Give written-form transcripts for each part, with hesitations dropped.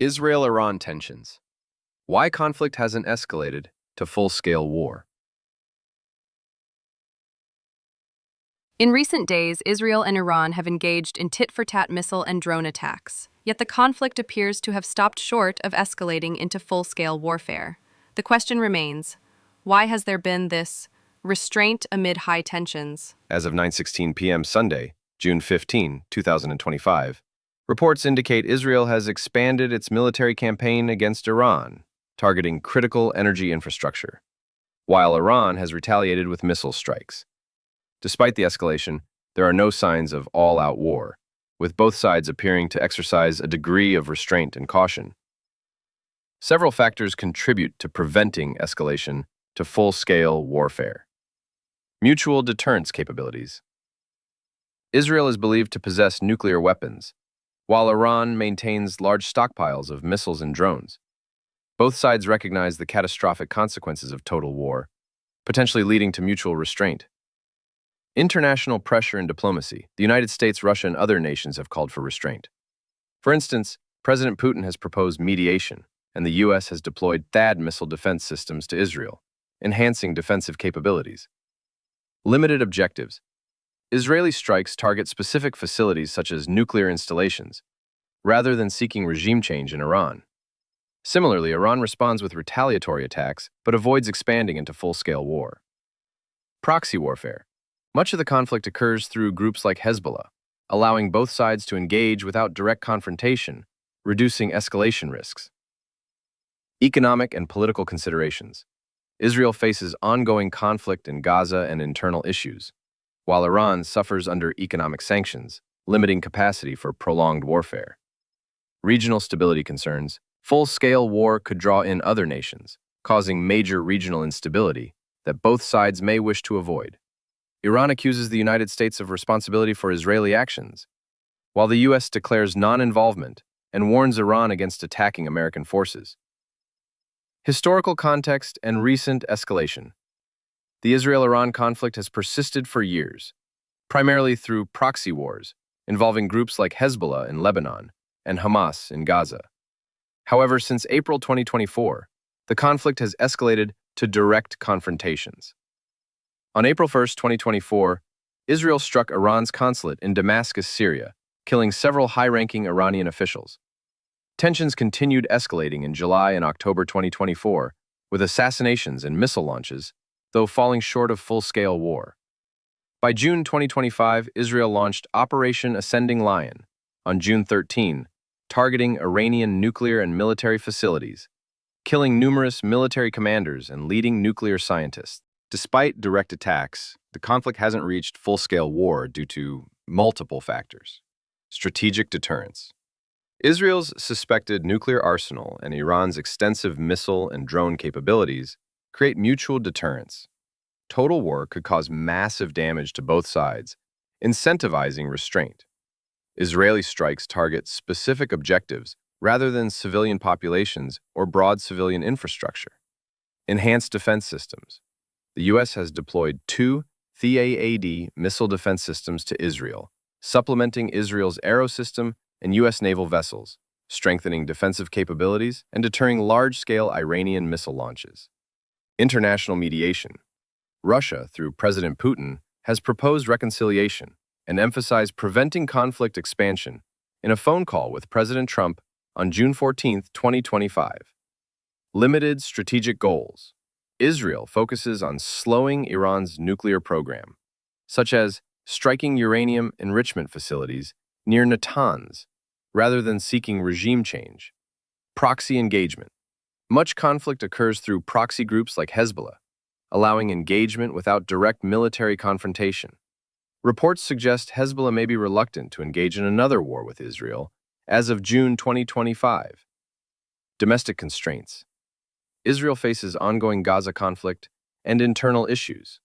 Israel-Iran tensions. Why conflict hasn't escalated to full-scale war? In recent days, Israel and Iran have engaged in tit-for-tat missile and drone attacks, yet the conflict appears to have stopped short of escalating into full-scale warfare. The question remains, why has there been this restraint amid high tensions? As of 9:16 p.m. Sunday, June 15, 2025, reports indicate Israel has expanded its military campaign against Iran, targeting critical energy infrastructure, while Iran has retaliated with missile strikes. Despite the escalation, there are no signs of all-out war, with both sides appearing to exercise a degree of restraint and caution. Several factors contribute to preventing escalation to full-scale warfare. Mutual deterrence capabilities. Israel is believed to possess nuclear weapons, while Iran maintains large stockpiles of missiles and drones. Both sides recognize the catastrophic consequences of total war, potentially leading to mutual restraint. International pressure and diplomacy. The United States, Russia, and other nations have called for restraint. For instance, President Putin has proposed mediation, and the U.S. has deployed THAAD missile defense systems to Israel, enhancing defensive capabilities. Limited objectives. Israeli strikes target specific facilities such as nuclear installations, rather than seeking regime change in Iran. Similarly, Iran responds with retaliatory attacks, but avoids expanding into full-scale war. Proxy warfare. Much of the conflict occurs through groups like Hezbollah, allowing both sides to engage without direct confrontation, reducing escalation risks. Economic and political considerations. Israel faces ongoing conflict in Gaza and internal issues, while Iran suffers under economic sanctions, limiting capacity for prolonged warfare. Regional stability concerns. Full-scale war could draw in other nations, causing major regional instability that both sides may wish to avoid. Iran accuses the United States of responsibility for Israeli actions, while the U.S. declares non-involvement and warns Iran against attacking American forces. Historical context and recent escalation. The Israel-Iran conflict has persisted for years, primarily through proxy wars involving groups like Hezbollah in Lebanon and Hamas in Gaza. However, since April 2024, the conflict has escalated to direct confrontations. On April 1, 2024, Israel struck Iran's consulate in Damascus, Syria, killing several high-ranking Iranian officials. Tensions continued escalating in July and October 2024, with assassinations and missile launches, though falling short of full-scale war. By June 2025, Israel launched Operation Ascending Lion on June 13, targeting Iranian nuclear and military facilities, killing numerous military commanders and leading nuclear scientists. Despite direct attacks, the conflict hasn't reached full-scale war due to multiple factors. Strategic deterrence. Israel's suspected nuclear arsenal and Iran's extensive missile and drone capabilities create mutual deterrence. Total war could cause massive damage to both sides, incentivizing restraint. Israeli strikes target specific objectives rather than civilian populations or broad civilian infrastructure. Enhanced defense systems. The U.S. has deployed 2 THAAD missile defense systems to Israel, supplementing Israel's Arrow system and U.S. naval vessels, strengthening defensive capabilities and deterring large-scale Iranian missile launches. International mediation. Russia, through President Putin, has proposed reconciliation and emphasized preventing conflict expansion in a phone call with President Trump on June 14, 2025. Limited strategic goals. Israel focuses on slowing Iran's nuclear program, such as striking uranium enrichment facilities near Natanz, rather than seeking regime change. Proxy engagement. Much conflict occurs through proxy groups like Hezbollah, allowing engagement without direct military confrontation. Reports suggest Hezbollah may be reluctant to engage in another war with Israel as of June 2025. Domestic constraints. Israel faces ongoing Gaza conflict and internal issues,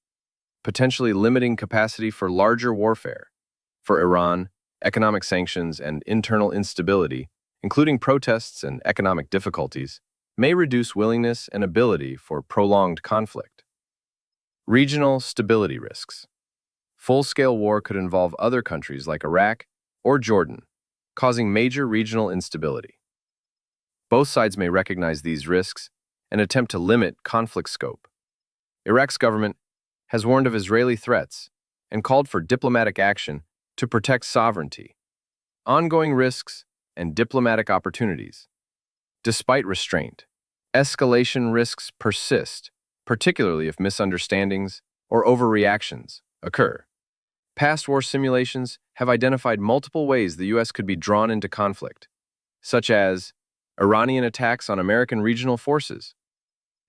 potentially limiting capacity for larger warfare. For Iran, economic sanctions and internal instability, including protests and economic difficulties, may reduce willingness and ability for prolonged conflict. Regional stability risks. Full-scale war could involve other countries like Iraq or Jordan, causing major regional instability. Both sides may recognize these risks and attempt to limit conflict scope. Iraq's government has warned of Israeli threats and called for diplomatic action to protect sovereignty, ongoing risks, and diplomatic opportunities. Despite restraint, escalation risks persist, particularly if misunderstandings or overreactions occur. Past war simulations have identified multiple ways the U.S. could be drawn into conflict, such as Iranian attacks on American regional forces.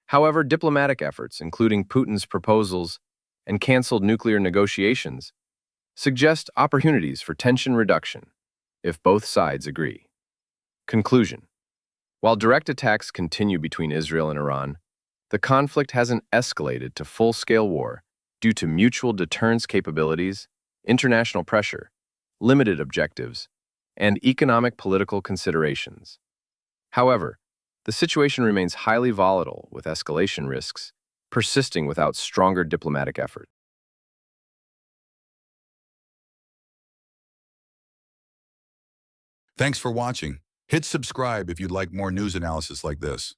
However, diplomatic efforts, including Putin's proposals and canceled nuclear negotiations, suggest opportunities for tension reduction if both sides agree. Conclusion: while direct attacks continue between Israel and Iran, the conflict hasn't escalated to full-scale war due to mutual deterrence capabilities, international pressure, limited objectives, and economic political considerations. However, the situation remains highly volatile, with escalation risks persisting without stronger diplomatic effort. Thanks for watching. Hit subscribe if you'd like more news analysis like this.